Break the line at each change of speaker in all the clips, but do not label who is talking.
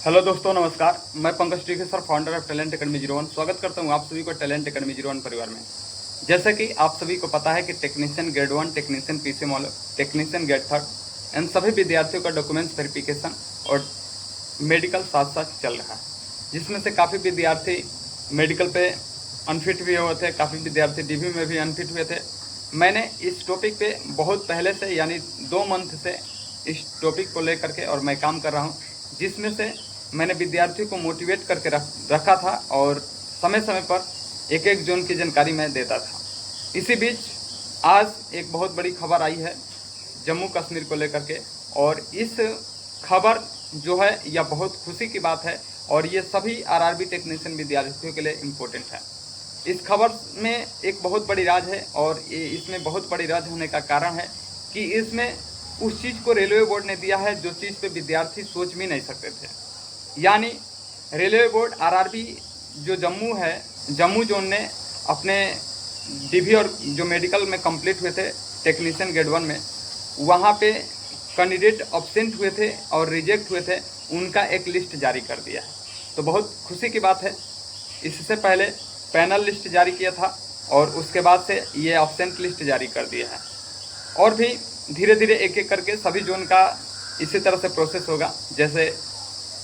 Hello दोस्तों, नमस्कार। मैं पंकज टीके sir, founder of talent academy 01 स्वागत करता हूं आप सभी को टैलेंट एकेडमी 01 परिवार में। जैसा कि आप सभी को पता है कि technician grade 1, technician PC model, technician grade 3 इन सभी विद्यार्थियों का डॉक्यूमेंट्स वेरिफिकेशन और मेडिकल साथ साथ चल रहा है, जिसमें से काफ़ी विद्यार्थी मेडिकल पे अनफिट भी हुए थे, काफ़ी विद्यार्थी डीवी में भी अनफिट हुए थे। मैंने इस टॉपिक पे बहुत पहले से यानी 2 मंथ से इस टॉपिक को लेकर के और मैं काम कर रहा हूँ, जिसमें से मैंने विद्यार्थियों को मोटिवेट करके रखा था और समय समय पर एक एक जोन की जानकारी मैं देता था। इसी बीच आज एक बहुत बड़ी खबर आई है जम्मू कश्मीर को लेकर के, और इस खबर जो है यह बहुत खुशी की बात है और ये सभी आरआरबी टेक्नीशियन विद्यार्थियों के लिए इम्पोर्टेंट है। इस खबर में एक बहुत बड़ी राज है और इसमें बहुत बड़ी राज होने का कारण है कि इसमें उस चीज़ को रेलवे बोर्ड ने दिया है जो चीज़ पे विद्यार्थी सोच भी नहीं सकते थे। यानी रेलवे बोर्ड आरआरबी जो जम्मू है, जम्मू जोन ने अपने डीवी और जो मेडिकल में कंप्लीट हुए थे टेक्नीशियन ग्रेड 1 में, वहाँ पे कैंडिडेट अब्सेंट हुए थे और रिजेक्ट हुए थे, उनका एक लिस्ट जारी कर दिया है। तो बहुत खुशी की बात है। इससे पहले पैनल लिस्ट जारी किया था और उसके बाद से ये अब्सेंट लिस्ट जारी कर दिया है, और भी धीरे धीरे एक एक करके सभी जोन का इसी तरह से प्रोसेस होगा जैसे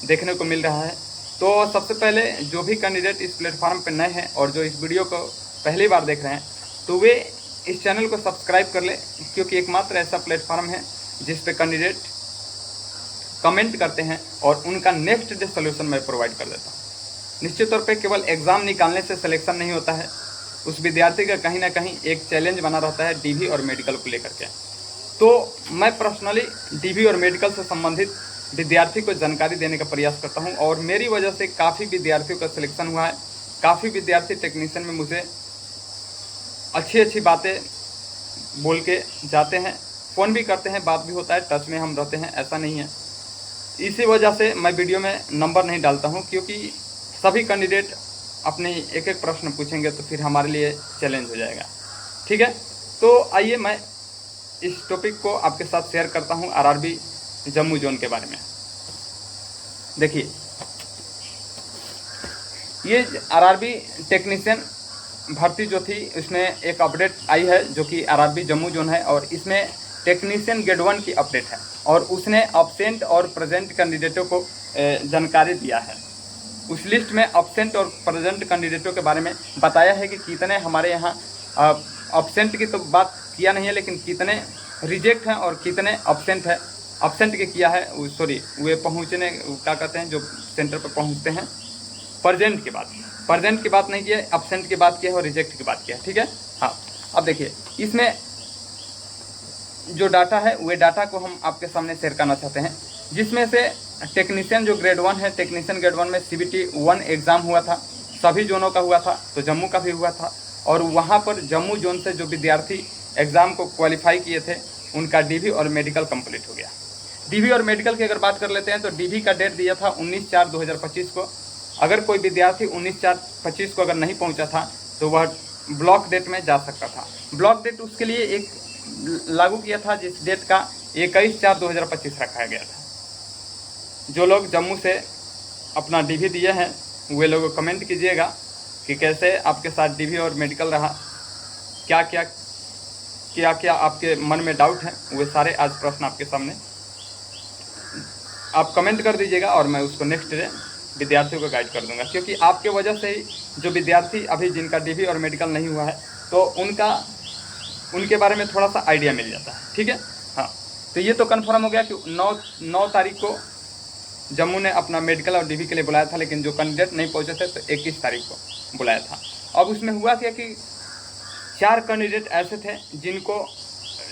देखने को मिल रहा है। तो सबसे पहले जो भी कैंडिडेट इस प्लेटफॉर्म पर नए हैं और जो इस वीडियो को पहली बार देख रहे हैं, तो वे इस चैनल को सब्सक्राइब कर लें, क्योंकि एकमात्र ऐसा प्लेटफॉर्म है जिस पे कैंडिडेट कमेंट करते हैं और उनका नेक्स्ट डे सोल्यूशन मैं प्रोवाइड कर देता हूँ। निश्चित तौर पे केवल एग्ज़ाम निकालने से सिलेक्शन नहीं होता है, उस विद्यार्थी का कहीं ना कहीं एक चैलेंज बना रहता है डीवी और मेडिकल को लेकर के। तो मैं पर्सनली डीवी और मेडिकल से संबंधित विद्यार्थी को जानकारी देने का प्रयास करता हूं और मेरी वजह से काफ़ी विद्यार्थियों का सिलेक्शन हुआ है। काफ़ी विद्यार्थी टेक्नीशियन में मुझे अच्छी अच्छी बातें बोल के जाते हैं, फ़ोन भी करते हैं, बात भी होता है, टच में हम रहते हैं, ऐसा नहीं है। इसी वजह से मैं वीडियो में नंबर नहीं डालता हूं, क्योंकि सभी कैंडिडेट अपने एक एक प्रश्न पूछेंगे तो फिर हमारे लिए चैलेंज हो जाएगा। ठीक है, तो आइए मैं इस टॉपिक को आपके साथ शेयर करता हूं आरआरबी जम्मू जोन के बारे में। देखिए, ये आरआरबी टेक्नीशियन भर्ती जो थी उसमें एक अपडेट आई है जो कि आरआरबी जम्मू जोन है, और इसमें टेक्नीशियन ग्रेड 1 की अपडेट है और उसने अब्सेंट और प्रेजेंट कैंडिडेटों को जानकारी दिया है। उस लिस्ट में अब्सेंट और प्रेजेंट कैंडिडेटों के बारे में बताया है कि कितने हमारे यहाँ अब्सेंट की तो बात किया नहीं है, लेकिन कितने रिजेक्ट हैं और कितने अब्सेंट है। अब्सेंट के किया है, वे पहुँचने क्या कहते हैं जो सेंटर पर पहुँचते हैं। प्रेजेंट की बात नहीं किया, अब्सेंट की बात किया है और रिजेक्ट की बात किया है। ठीक है, हाँ। अब देखिए, इसमें जो डाटा है वे डाटा को हम आपके सामने शेयर करना चाहते हैं, जिसमें से टेक्नीशियन जो ग्रेड 1 है, टेक्नीशियन ग्रेड 1 में CBT 1 एग्ज़ाम हुआ था, सभी जोनों का हुआ था, तो जम्मू का भी हुआ था। और वहाँ पर जम्मू जोन से जो विद्यार्थी एग्ज़ाम को क्वालिफाई किए थे उनका डीवी और मेडिकल कंप्लीट हो गया। डीवी और मेडिकल की अगर बात कर लेते हैं तो डीवी का डेट दिया था 19/4/2025 को। अगर कोई विद्यार्थी 19/4/25 को अगर नहीं पहुंचा था तो वह ब्लॉक डेट में जा सकता था। ब्लॉक डेट उसके लिए एक लागू किया था जिस डेट का 21/4/2025 रखा गया था। जो लोग जम्मू से अपना डीवी दिए हैं वे लोग कमेंट कीजिएगा कि कैसे आपके साथ डीवी और मेडिकल रहा, क्या क्या आपके मन में डाउट है, वे सारे आज प्रश्न आपके सामने आप कमेंट कर दीजिएगा और मैं उसको नेक्स्ट डे विद्यार्थियों को गाइड कर दूंगा। क्योंकि आपके वजह से ही जो विद्यार्थी अभी जिनका डीवी और मेडिकल नहीं हुआ है तो उनके बारे में थोड़ा सा आइडिया मिल जाता है। ठीक है, हाँ। तो ये तो कन्फर्म हो गया कि 9 तारीख को जम्मू ने अपना मेडिकल और डीवी के लिए बुलाया था, लेकिन जो कैंडिडेट नहीं पहुँचे थे तो 21 तारीख को बुलाया था। अब उसमें हुआ क्या कि 4 कैंडिडेट ऐसे थे जिनको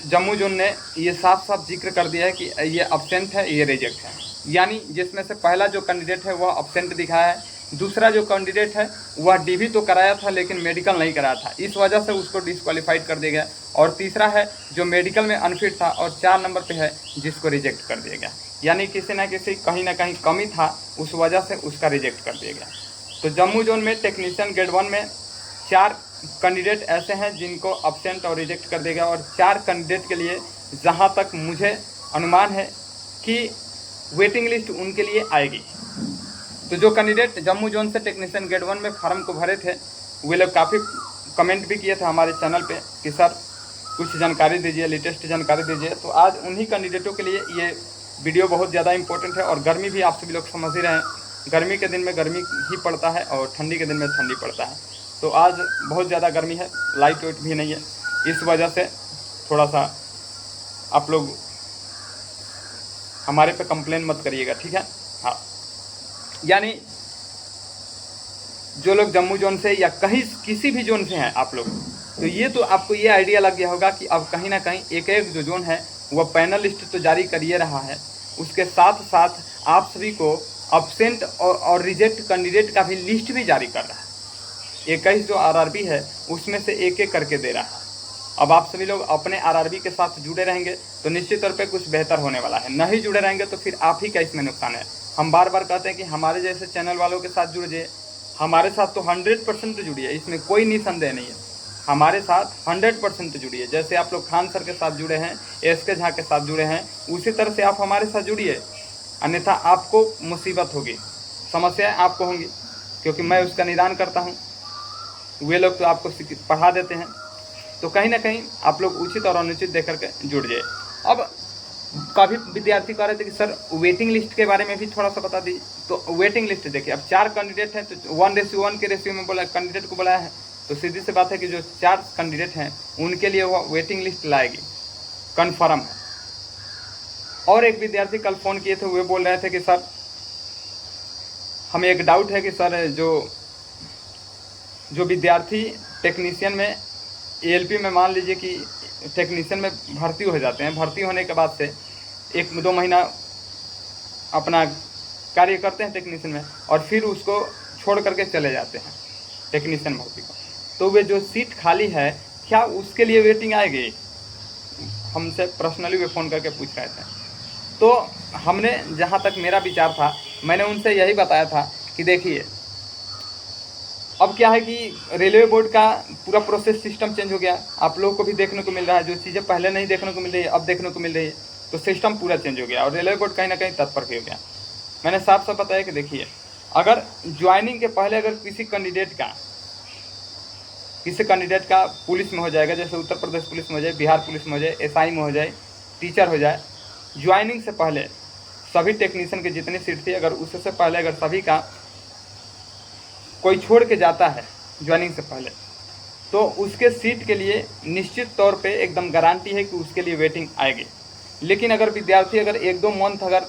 जम्मू जोन ने ये साफ साफ जिक्र कर दिया है कि ये अब्सेंट है, ये रिजेक्ट है। यानी जिसमें से पहला जो कैंडिडेट है वह अब्सेंट दिखाया है, दूसरा जो कैंडिडेट है वह डीवी तो कराया था लेकिन मेडिकल नहीं कराया था, इस वजह से उसको डिस्क्वालीफाइड कर दिया गया। और तीसरा है जो मेडिकल में अनफिट था और 4 नंबर पे है जिसको रिजेक्ट कर दिया गया। यानी किसी ना किसी कहीं ना कहीं कमी था, उस वजह से उसका रिजेक्ट कर दिया गया। तो जम्मू जोन में टेक्नीशियन ग्रेड 1 में 4 कैंडिडेट ऐसे हैं जिनको अब्सेंट और रिजेक्ट कर देगा, और 4 कैंडिडेट के लिए जहां तक मुझे अनुमान है कि वेटिंग लिस्ट उनके लिए आएगी। तो जो कैंडिडेट जम्मू जोन से टेक्नीशियन ग्रेड 1 में फार्म को भरे थे वे लोग काफ़ी कमेंट भी किए थे हमारे चैनल पे कि सर कुछ जानकारी दीजिए, लेटेस्ट जानकारी दीजिए। तो आज उन्हीं कैंडिडेटों के लिए ये वीडियो बहुत ज़्यादा इंपॉर्टेंट है। और गर्मी भी आप सभी लोग समझ ही रहे हैं, गर्मी के दिन में गर्मी ही पड़ता है और ठंडी के दिन में ठंडी पड़ता है। तो आज बहुत ज़्यादा गर्मी है, लाइट वेट भी नहीं है, इस वजह से थोड़ा सा आप लोग हमारे पे कंप्लेन मत करिएगा, ठीक है। हाँ, यानी जो लोग जम्मू जोन से या कहीं किसी भी जोन से हैं आप लोग, तो ये तो आपको ये आइडिया लग गया होगा कि अब कहीं ना कहीं एक एक जो जोन है वह पैनल लिस्ट तो जारी करिए रहा है, उसके साथ साथ आप सभी को अब्सेंट और रिजेक्ट कैंडिडेट का भी लिस्ट भी जारी कर रहा है। 21 जो आरआरबी है उसमें से एक एक करके दे रहा है। अब आप सभी लोग अपने आरआरबी के साथ जुड़े रहेंगे तो निश्चित तौर पे कुछ बेहतर होने वाला है, नहीं जुड़े रहेंगे तो फिर आप ही का इसमें नुकसान है। हम बार बार कहते हैं कि हमारे जैसे चैनल वालों के साथ जुड़िए, हमारे साथ तो 100% जुड़िए, इसमें कोई निसंदेह नहीं है, हमारे साथ 100% जुड़िए। जैसे आप लोग खान सर के साथ जुड़े हैं, एसके झा के साथ जुड़े हैं, उसी तरह से आप हमारे साथ जुड़िए, अन्यथा आपको मुसीबत होगी, समस्याएं आपको होंगी, क्योंकि मैं उसका निदान करता हूँ, वे लोग तो आपको पढ़ा देते हैं। तो कहीं ना कहीं आप लोग उचित और अनुचित देख करके जुड़ जाए। अब काफ़ी विद्यार्थी कह रहे थे कि सर वेटिंग लिस्ट के बारे में भी थोड़ा सा बता दीजिए। तो वेटिंग लिस्ट देखिए, अब 4 कैंडिडेट हैं तो 1:1 के रेशियो में बोला कैंडिडेट को बुलाया है, तो सीधी सी बात है कि जो 4 कैंडिडेट हैं उनके लिए वो वेटिंग लिस्ट लाएगी, कन्फर्म है। और एक विद्यार्थी कल फ़ोन किए थे, वे बोल रहे थे कि सर हमें एक डाउट है कि सर जो विद्यार्थी टेक्नीशियन में एएलपी में मान लीजिए कि टेक्नीशियन में भर्ती हो जाते हैं, भर्ती होने के बाद से 1-2 महीना अपना कार्य करते हैं टेक्नीशियन में और फिर उसको छोड़ करके चले जाते हैं टेक्नीशियन भर्ती को, तो वे जो सीट खाली है क्या उसके लिए वेटिंग आएगी? हमसे पर्सनली वे फ़ोन करके पूछ रहे थे। तो हमने, जहाँ तक मेरा विचार था, मैंने उनसे यही बताया था कि देखिए अब क्या है कि रेलवे बोर्ड का पूरा प्रोसेस सिस्टम चेंज हो गया, आप लोगों को भी देखने को मिल रहा है, जो चीज़ें पहले नहीं देखने को मिल रही है अब देखने को मिल रही है, तो सिस्टम पूरा चेंज हो गया और रेलवे बोर्ड कहीं ना कहीं तत्पर भी हो गया। मैंने साफ साफ बताया कि देखिए अगर ज्वाइनिंग के पहले अगर किसी कैंडिडेट का पुलिस में हो जाएगा, जैसे उत्तर प्रदेश पुलिस में हो जाए, बिहार पुलिस में हो जाए, एसआई में हो जाए, टीचर हो जाए, ज्वाइनिंग से पहले सभी टेक्नीशियन की जितनी सीट थी अगर उससे पहले अगर सभी का कोई छोड़ के जाता है ज्वाइनिंग से पहले, तो उसके सीट के लिए निश्चित तौर पे एकदम गारंटी है कि उसके लिए वेटिंग आएगी। लेकिन अगर विद्यार्थी अगर 1-2 मंथ अगर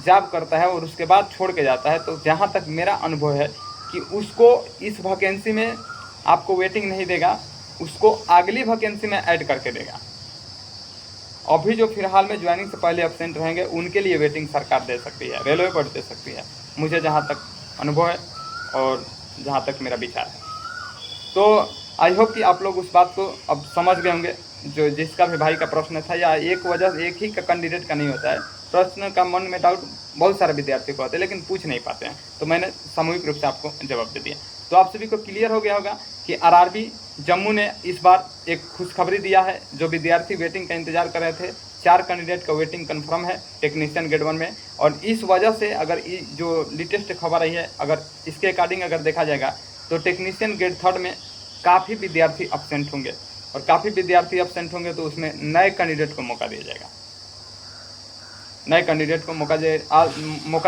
जॉब करता है और उसके बाद छोड़ के जाता है, तो जहाँ तक मेरा अनुभव है कि उसको इस वैकेंसी में आपको वेटिंग नहीं देगा, उसको अगली वैकेंसी में ऐड करके देगा। अभी जो फिलहाल में ज्वाइनिंग से पहले एब्सेंट रहेंगे उनके लिए वेटिंग सरकार दे सकती है, रेलवे बोर्ड दे सकती है, मुझे जहाँ तक अनुभव है और जहाँ तक मेरा विचार है। तो आई होप कि आप लोग उस बात को अब समझ गए होंगे, जो जिसका भी भाई का प्रश्न था, या एक ही का कैंडिडेट का नहीं होता है, प्रश्न का मन में डाउट बहुत सारे विद्यार्थी को आते हैं लेकिन पूछ नहीं पाते हैं, तो मैंने सामूहिक रूप से आपको जवाब दे दिया। तो आप सभी को क्लियर हो गया होगा कि आरआरबी जम्मू ने इस बार एक खुशखबरी दिया है। जो विद्यार्थी वेटिंग का इंतजार कर रहे थे, 4 कैंडिडेट का वेटिंग कंफर्म है टेक्नीशियन ग्रेड 1 में, और इस वजह से अगर जो लेटेस्ट खबर आई है अगर इसके अकॉर्डिंग अगर देखा जाएगा तो टेक्नीशियन ग्रेड 3 में काफ़ी विद्यार्थी एब्सेंट होंगे, और काफ़ी विद्यार्थी एब्सेंट होंगे तो उसमें नए कैंडिडेट को मौका दिया जाएगा, नए कैंडिडेट को मौका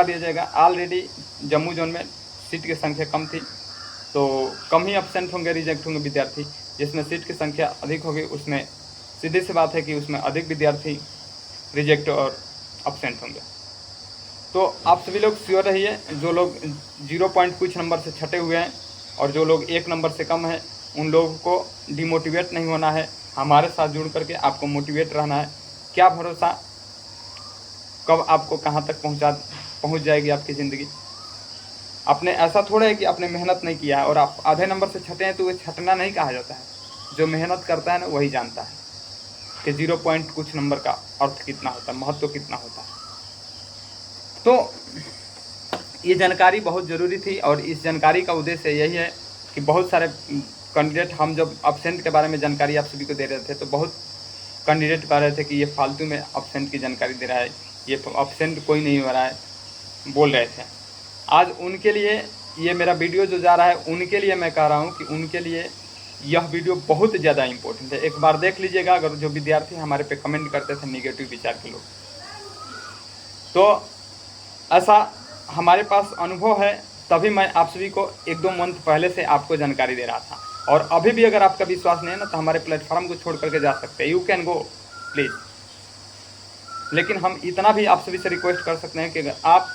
दिया जाएगा। ऑलरेडी जम्मू जोन में सीट की संख्या कम थी, तो कम ही एब्सेंट होंगे, रिजेक्ट होंगे विद्यार्थी। जिसमें सीट की संख्या अधिक होगी उसमें सीधी सी बात है कि उसमें अधिक विद्यार्थी रिजेक्ट और एब्सेंट होंगे। तो आप सभी लोग श्योर रहिए, जो लोग 0 पॉइंट कुछ नंबर से छटे हुए हैं और जो लोग 1 नंबर से कम हैं, उन लोगों को डिमोटिवेट नहीं होना है, हमारे साथ जुड़ करके आपको मोटिवेट रहना है। क्या भरोसा कब आपको कहाँ तक पहुँच जाएगी आपकी ज़िंदगी। आपने ऐसा थोड़ा है कि आपने मेहनत नहीं किया है और आप आधे नंबर से छटे हैं, तो वो छटना नहीं कहा जाता है। जो मेहनत करता है ना वही जानता है कि 0 पॉइंट कुछ नंबर का अर्थ कितना होता है, महत्व कितना होता है। तो ये जानकारी बहुत ज़रूरी थी, और इस जानकारी का उद्देश्य यही है कि बहुत सारे कैंडिडेट, हम जब एब्सेंट के बारे में जानकारी आप सभी को दे रहे थे तो बहुत कैंडिडेट कह रहे थे कि ये फालतू में एब्सेंट की जानकारी दे रहा है, ये एब्सेंट कोई नहीं हो रहा है, बोल रहे थे। आज उनके लिए ये मेरा वीडियो जो जा रहा है, उनके लिए मैं कह रहा हूँ कि उनके लिए यह वीडियो बहुत ज़्यादा इम्पोर्टेंट है। एक बार देख लीजिएगा, अगर जो विद्यार्थी हमारे पे कमेंट करते थे नेगेटिव विचार के लोग, तो ऐसा हमारे पास अनुभव है, तभी मैं आप सभी को 1-2 मंथ पहले से आपको जानकारी दे रहा था। और अभी भी अगर आपका विश्वास नहीं है ना, तो हमारे प्लेटफॉर्म को छोड़ करके जा सकते हैं, यू कैन गो प्लीज़। लेकिन हम इतना भी आप सभी से रिक्वेस्ट कर सकते हैं कि अगर आप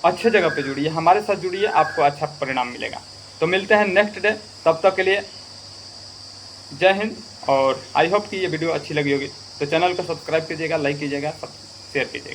अच्छे जगह पे जुड़िए, हमारे साथ जुड़िए, आपको अच्छा परिणाम मिलेगा। तो मिलते हैं नेक्स्ट डे, तब तक के लिए जय हिंद। और आई होप कि ये वीडियो अच्छी लगी होगी, तो चैनल को सब्सक्राइब कीजिएगा, लाइक कीजिएगा, शेयर कीजिएगा।